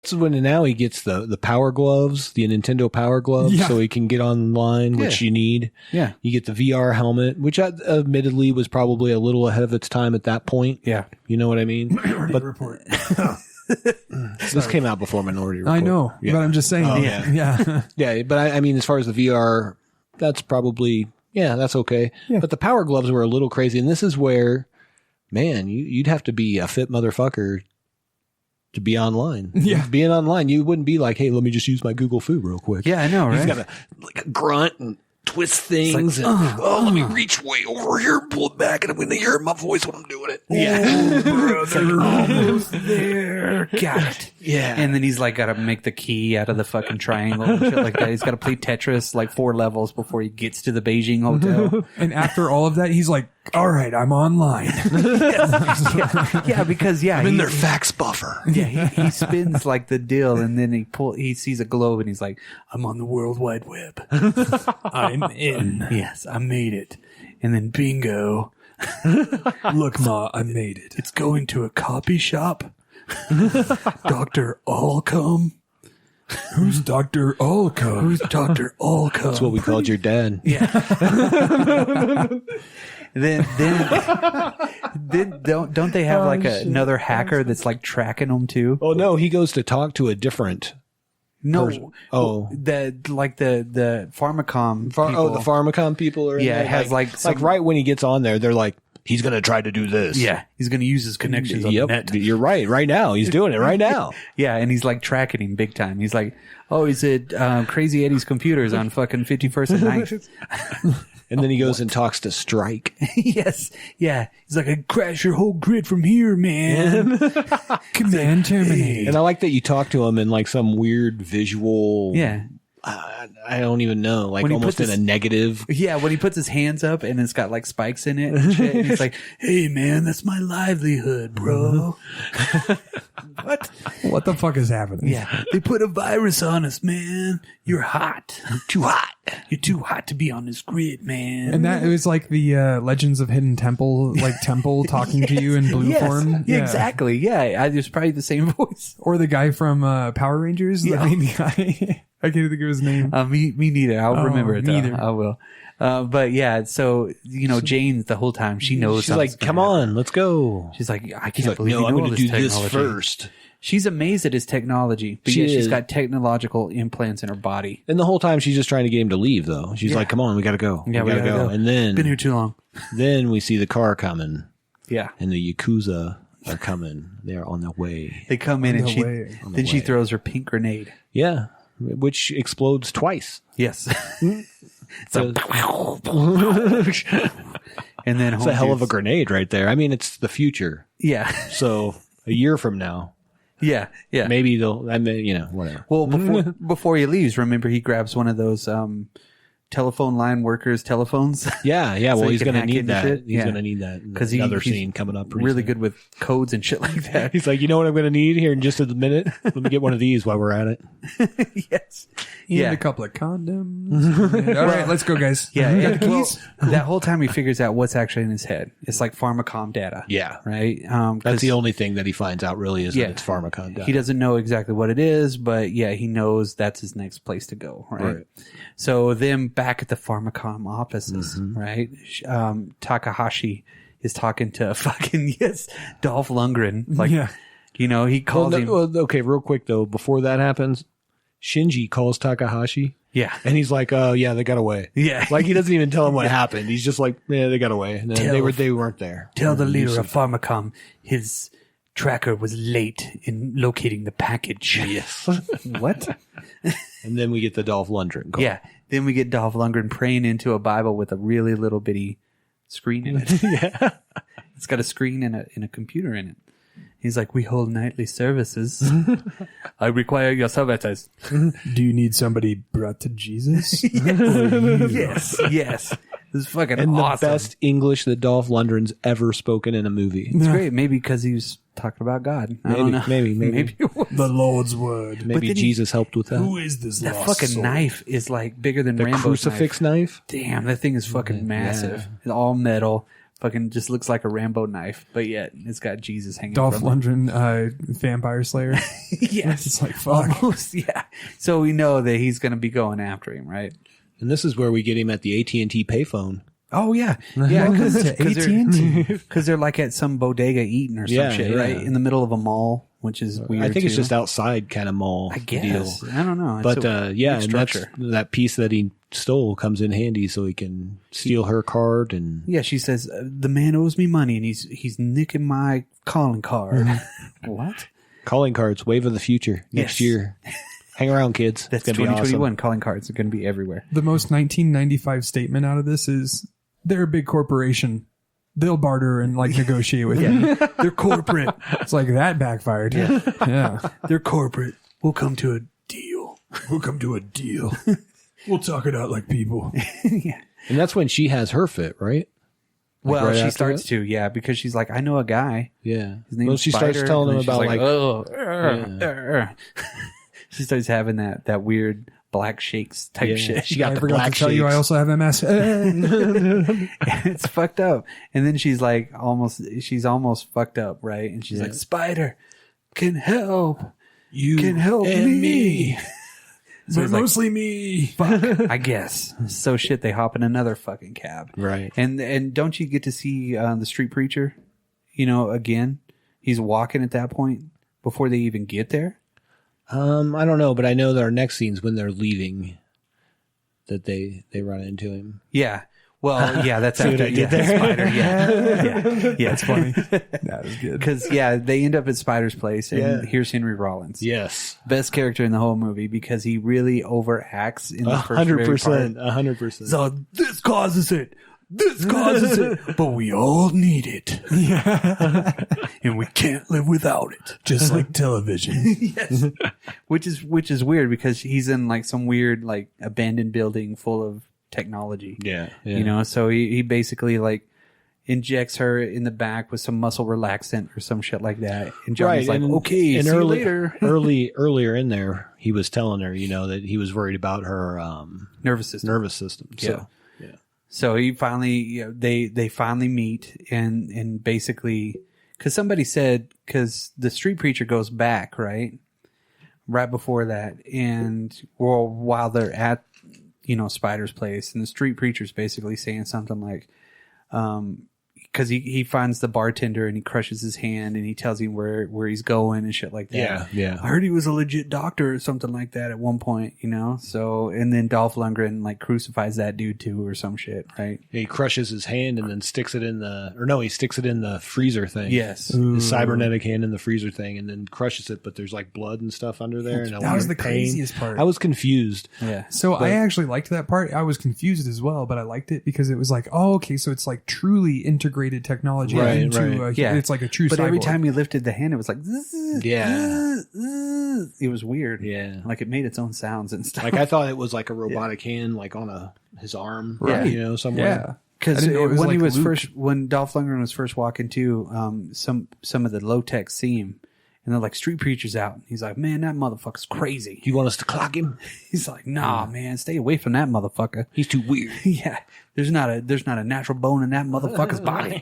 So when now he gets the power gloves, the Nintendo power gloves, so he can get online, which you need. Yeah. You get the VR helmet, which admittedly was probably a little ahead of its time at that point. Yeah. You know what I mean? But Report. This came out before Minority Report. I know, but I'm just saying. Yeah. Yeah, but I mean, as far as the VR, that's probably, that's okay. Yeah. But the power gloves were a little crazy. And this is where, man, you'd have to be a fit motherfucker to be online. Yeah. Being online, you wouldn't be like, hey, let me just use my Google Food real quick. Yeah, I know, right? You've got to grunt and twist things. Like, let me reach way over here and pull it back, and I'm going to hear my voice when I'm doing it. Yeah. Brother, almost there. Got it. Yeah. And then he's like got to make the key out of the fucking triangle and shit like that. He's got to play Tetris like 4 levels before he gets to the Beijing hotel. And after all of that, he's like, all right, I'm online. Yeah, because I'm in their fax buffer. Yeah, he spins like the deal, and then he sees a globe, and he's like, I'm on the World Wide Web. I'm in. Yes, I made it. And then bingo. Look, Ma, I made it. It's going to a copy shop. Dr. Allcome. Who's Dr. Allcome? Who's Dr. Allcome? That's what we called your dad. Yeah. Then don't they have like another hacker that's like tracking them too? Oh no, he goes to talk to a different person. The Pharmacom people. the Pharmacom people are in there. It has like right when he gets on there, they're like, he's going to try to do this. Yeah, he's going to use his connections on the net. You're right now. He's doing it right now. Yeah, and he's like tracking him big time. He's like, oh, he's at Crazy Eddie's computers on fucking 51st and 9th. And then he goes and talks to Strike. Yes. Yeah. He's like, I crash your whole grid from here, man. Command terminate. And I like that you talk to him in like some weird visual. Yeah. I don't even know. Like almost in a negative. Yeah. When he puts his hands up and it's got like spikes in it and shit. And he's like, hey, man, that's my livelihood, bro. What the fuck is happening? Yeah. They put a virus on us, man. You're hot. Too hot. You're too hot to be on this grid, man. And that it was like the Legends of Hidden Temple, like Temple talking to you in blue form. Yeah, exactly. Yeah. It's probably the same voice. Or the guy from Power Rangers. Yeah. The main guy. I can't think of his name. Me neither. I'll remember it though. Neither. I will. But yeah, so, Jane the whole time, she knows. She's like, come on, let's go. She's like, I can't believe no, I'm going to do this first. She's amazed at his technology, but yet she's got technological implants in her body. And the whole time she's just trying to get him to leave, though. She's like, come on, we got to go. Yeah, we gotta go. And then, been here too long. Then we see the car coming. Yeah. And the Yakuza are coming. They're on their way. They come in and she throws her pink grenade. Yeah. Which explodes twice. Yes. So, and then it's a hell of a grenade right there. I mean, it's the future. Yeah. So a year from now. Yeah. Yeah. Maybe they'll, whatever. Well, before he leaves, remember he grabs one of those, telephone line workers' telephones. Yeah. So well, he's going to need that. Shit. He's going to need that. Because another scene coming up. Really good with codes and shit like that. He's like, you know what I'm going to need here in just a minute? Let me get one of these while we're at it. Yes. And a couple of condoms. All right, let's go, guys. Yeah. You got the keys? That whole time he figures out what's actually in his head. It's like Pharmacom data. Yeah. Right? That's the only thing that he finds out really is that it's Pharmacom data. He doesn't know exactly what it is, but yeah, he knows that's his next place to go. Right. So then back at the Pharmacom offices, right? Takahashi is talking to fucking, Dolph Lundgren. Like, he calls him. Well, okay, real quick though, before that happens, Shinji calls Takahashi. Yeah. And he's like, yeah, they got away. Yeah. Like he doesn't even tell him what happened. He's just like, yeah, they got away. And then they weren't there. Tell the leader of Pharmacom his tracker was late in locating the package. Yes. What? And then we get the Dolph Lundgren call. Yeah. Then we get Dolph Lundgren praying into a Bible with a really little bitty screen in it. Yeah. It's got a screen and a computer in it. He's like, we hold nightly services. I require your services. Do you need somebody brought to Jesus? Yes. This is fucking and awesome. The best English that Dolph Lundgren's ever spoken in a movie. It's great. Maybe because he was talking about God. I don't know. Maybe. It was. The Lord's word. Maybe Jesus helped with that. Who is this That lost fucking soul? knife is like bigger than The Rambo's crucifix knife? Damn, that thing is fucking massive. It's all metal. Fucking just looks like a Rambo knife, but yet it's got Jesus hanging Dolph from it. Lundgren, Vampire Slayer. Yes. It's like, fuck. Almost, yeah. So we know that he's going to be going after him, right? And this is where we get him at the AT&T payphone. Oh, yeah. Yeah, AT&T. because they're like at some bodega eating or some shit, right? In the middle of a mall, which is weird. I think it's just outside kind of mall I guess. deal. I don't know. It's But a yeah, weird and that's, structure. that piece that he stole comes in handy so he can steal her card. And Yeah, she says, the man owes me money and he's nicking my calling card. What? calling cards, wave of the future next year. Hang around, kids. That's it's gonna be 2021. awesome. Calling cards are going to be everywhere. The most 1995 statement out of this is, they're a big corporation. They'll barter and like negotiate with you. They're corporate. It's like that backfired. Yeah. They're corporate. We'll come to a deal. We'll come to a deal. We'll talk it out like people. Yeah. And that's when she has her fit, right? Well, right she after starts that? to, yeah, because she's like, I know a guy. Yeah. His name's Well, she starts Spider, telling and him then she's about like, oh, she starts having that weird black shakes type yeah, shit. she got I the forgot black to tell you I shakes. also have MS. It's fucked up. And then she's like, she's almost fucked up, right? And she's like, Spider can help. You Can help and me. So but he's like, mostly me. fuck, I guess. So shit, they hop in another fucking cab. Right. And don't you get to see the street preacher, again? He's walking at that point before they even get there. I don't know, but I know that our next scene's when they're leaving that they run into him. Yeah. Well, yeah, that's See what after I did there? Spider. Yeah, it's funny That is good. because they end up at Spider's place, and Yeah. here's Henry Rollins, Yes. best character in the whole movie because he really overacts in the first very 100%. part. 100%. So this causes it. This causes it, but we all need it. Yeah. And we can't live without it. Just like television. Yes. Which is weird because he's in like some weird like abandoned building full of technology. Yeah. So he basically like injects her in the back with some muscle relaxant or some shit like that. And Johnny's like, okay, and see you later. earlier in there, he was telling her, that he was worried about her Nervous system. nervous system. So, So he finally, they finally meet and basically, because somebody said, because the street preacher goes back, right before that, and while they're at, Spider's place, and the street preacher's basically saying something like, because he finds the bartender and he crushes his hand and he tells him where he's going and shit like that. Yeah. I heard he was a legit doctor or something like that at one point, So, and then Dolph Lundgren like crucifies that dude too or some shit, right? He crushes his hand and then sticks it in he sticks it in the freezer thing. Yes. The cybernetic hand in the freezer thing and then crushes it, but there's like blood and stuff under there. And That was the craziest part. I was confused. Yeah. So I actually liked that part. I was confused as well, but I liked it because it was like, oh, okay, so it's like truly integrated technology Right, into right. Yeah. it's like a true But every cyborg. time he lifted the hand, it was like, zzz, Yeah. zzz. It was weird. Yeah. Like it made its own sounds and stuff. Like I thought it was like a robotic hand, like on his arm, Right. somewhere. Yeah. Because I didn't know it was when he like was Luke. when Dolph Lundgren was first walking to, some of the low tech see him, and they're like, "Street preacher's out." He's like, "Man, that motherfucker's crazy." Do you want us to clock him? He's like, "Nah, man, stay away from that motherfucker." He's too weird. Yeah, there's not a natural bone in that motherfucker's body.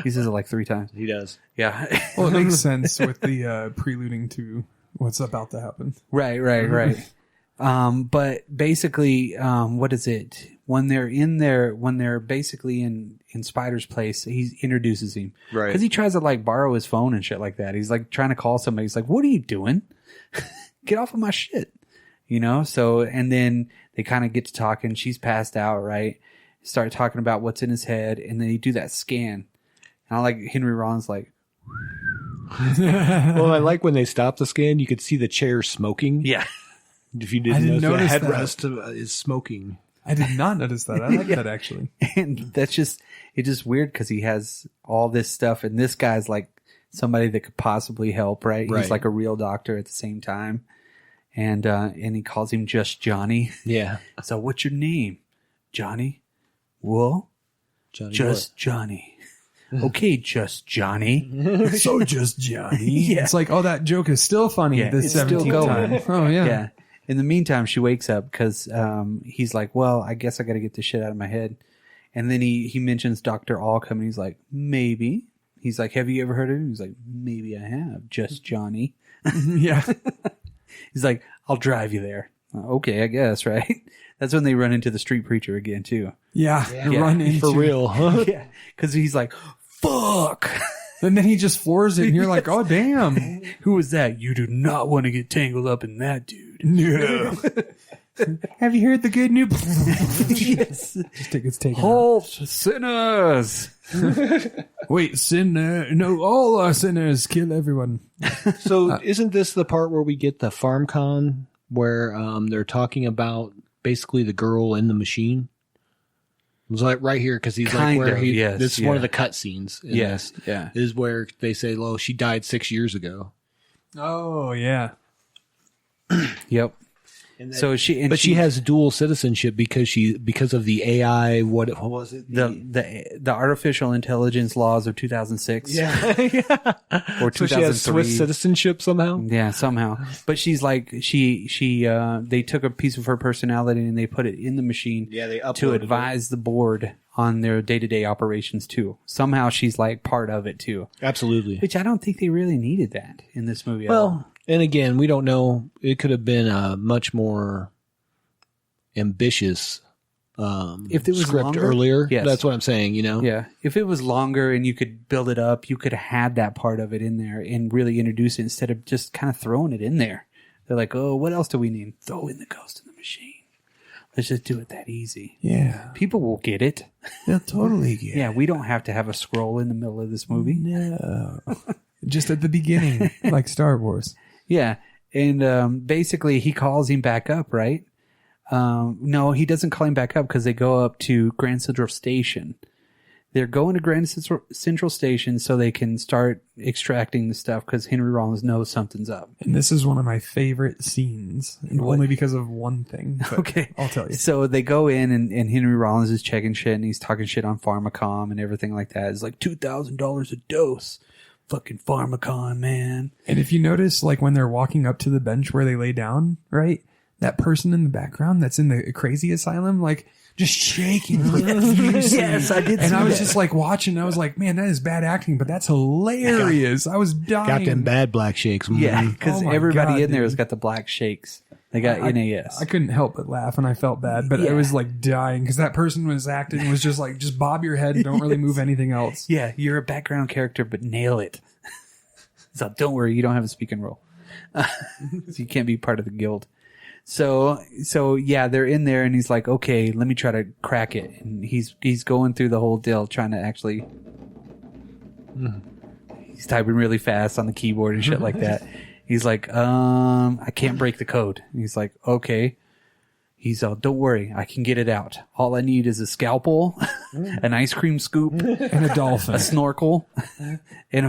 He says it like 3 times. He does. Yeah. Well, it makes sense with the preluding to what's about to happen. Right. But basically, what is it? When they're basically in Spider's place, he introduces him. Right. Because he tries to like borrow his phone and shit like that. He's like trying to call somebody. He's like, "What are you doing? Get off of my shit." So, and then they kind of get to talking. She's passed out, right? Start talking about what's in his head. And then they do that scan. And I like Henry Rollins like, Well, I like when they stop the scan, you could see the chair smoking. yeah. If you I didn't didn't notice, the notice headrest is smoking. I did not notice that. I like that actually. And it's just weird because he has all this stuff, and this guy's like somebody that could possibly help, right? Right. He's like a real doctor at the same time, and he calls him just Johnny. Yeah. So, what's your name, Johnny? Well, Johnny just Johnny. Okay, just Johnny. So just Johnny. Yeah. It's like, oh, that joke is still funny Yeah, the it's still 17th going. time. Oh, yeah. Yeah. In the meantime, she wakes up because he's like, "Well, I guess I got to get this shit out of my head." And then he mentions Dr. Allcom, and he's like, maybe. He's like, have you ever heard of him? He's like, maybe I have. Just Johnny. Yeah. He's like, I'll drive you there. Okay, I guess, right? That's when they run into the street preacher again, too. Yeah. They run into For real. Huh? Yeah, because he's like, fuck. And then he just floors it, and you're like, oh, damn. Who was that? You do not want to get tangled up in that dude. No. Have you heard the good news? Yes. Just it's taken Halt, sinners. Wait, sinner. No, all our sinners. Kill everyone. So isn't this the part where we get the farm con where they're talking about basically the girl in the machine? It was like right here because he's Kind like where of, he. yes, This is one of the cut scenes. Yes, yeah. Is where they say, "Oh, she died 6 years ago." Oh, yeah. Yep. So she has dual citizenship because of the AI. What was it? the artificial intelligence laws of 2006. Yeah. Or 2003. So she has Swiss citizenship somehow. Yeah, somehow. But she's like they took a piece of her personality and they put it in the machine. Yeah, they uploaded to advise the board on their day-to-day operations too. Somehow she's like part of it too. Absolutely. Which I don't think they really needed that in this movie at all. Well, and again, we don't know. It could have been a much more ambitious if it was script longer, earlier. yes. That's what I'm saying, you know? Yeah. If it was longer and you could build it up, you could have had that part of it in there and really introduce it instead of just kind of throwing it in there. They're like, oh, what else do we need? Throw in the ghost in the machine. Let's just do it that easy. Yeah. People will get it. They'll totally get Yeah, we don't have to have a scroll in the middle of this movie. No. Just at the beginning, like Star Wars. Yeah. And basically, he calls him back up, right? No, he doesn't call him back up because they go up to Grand Central Station. They're going to Grand Central Station so they can start extracting the stuff because Henry Rollins knows something's up. And this is one of my favorite scenes, only because of one thing. But Okay. I'll tell you. So they go in and Henry Rollins is checking shit and he's talking shit on Pharmacom and everything like that. It's like $2,000 a dose. Fucking Pharmacon, man. And if you notice, like when they're walking up to the bench where they lay down, right? That person in the background that's in the crazy asylum, like just shaking profusely. Yes, I did And see I was that. just like watching. I was like, man, that is bad acting, but that's hilarious. I was dying. Got them bad black shakes. Yeah, because Oh my everybody God, in there dude. has got the black shakes. They got NAS. I couldn't help but laugh, and I felt bad, but Yeah. I was like dying because that person was acting was just like, just bob your head and don't really move anything else. Yeah, you're a background character, but nail it. So don't worry, you don't have a speaking role. So you can't be part of the guild. So yeah, they're in there and he's like, okay, let me try to crack it. And he's going through the whole deal trying to actually, he's typing really fast on the keyboard and shit like that. He's like, I can't break the code. And he's like, okay. He's all, don't worry, I can get it out. All I need is a scalpel, an ice cream scoop, And a dolphin. a snorkel, and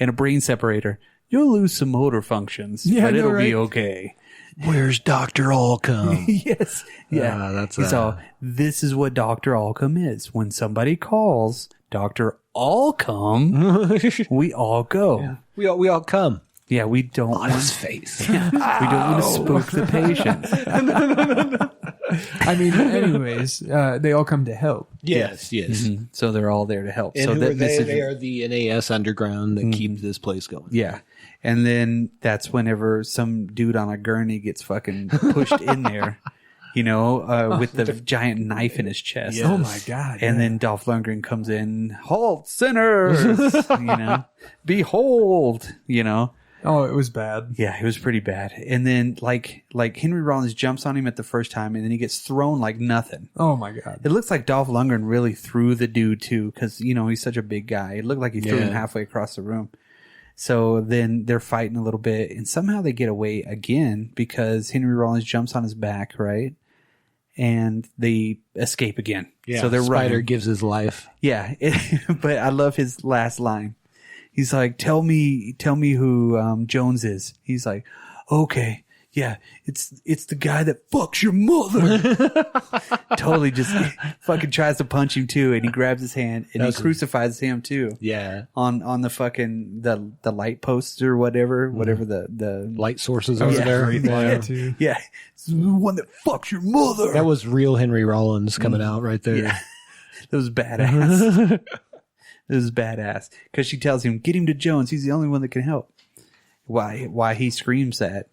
a brain separator. You'll lose some motor functions, Yeah, but I know, it'll be right? okay. Where's Dr. Allcom? Yes. Yeah. That's He's all, this is what Dr. Allcom is. When somebody calls Dr. Allcom, we all go. we all come Yeah, we don't on want, his face. we don't want to spook the patients. I mean, anyways, they all come to help. Yes. Mhm. So they're all there to help. And so who that are they? this is They are the NAS underground that keeps this place going. yeah. And then that's whenever some dude on a gurney gets fucking pushed in there, with the giant knife in his chest. Yes. Oh my God. And then Dolph Lundgren comes in, halt, sinners, behold, Oh, it was bad. Yeah, it was pretty bad. And then like Henry Rollins jumps on him at the first time and then he gets thrown like nothing. Oh my God. It looks like Dolph Lundgren really threw the dude too because, he's such a big guy. It looked like he threw him halfway across the room. So then they're fighting a little bit and somehow they get away again because Henry Rollins jumps on his back, right? And they escape again. Yeah. So they're Spider running. gives his life. Yeah. But I love his last line. He's like, tell me who Jones is. He's like, okay. Yeah, it's the guy that fucks your mother. Totally just fucking tries to punch him too, and he grabs his hand and he crucifies him too. Yeah. On the fucking the light posts or whatever the Light sources over was a there. great line, too. yeah, it's the one that fucks your mother. That was real Henry Rollins coming out right there. Yeah. It was badass. It was badass because she tells him, "Get him to Jones. He's the only one that can help." Why he screams that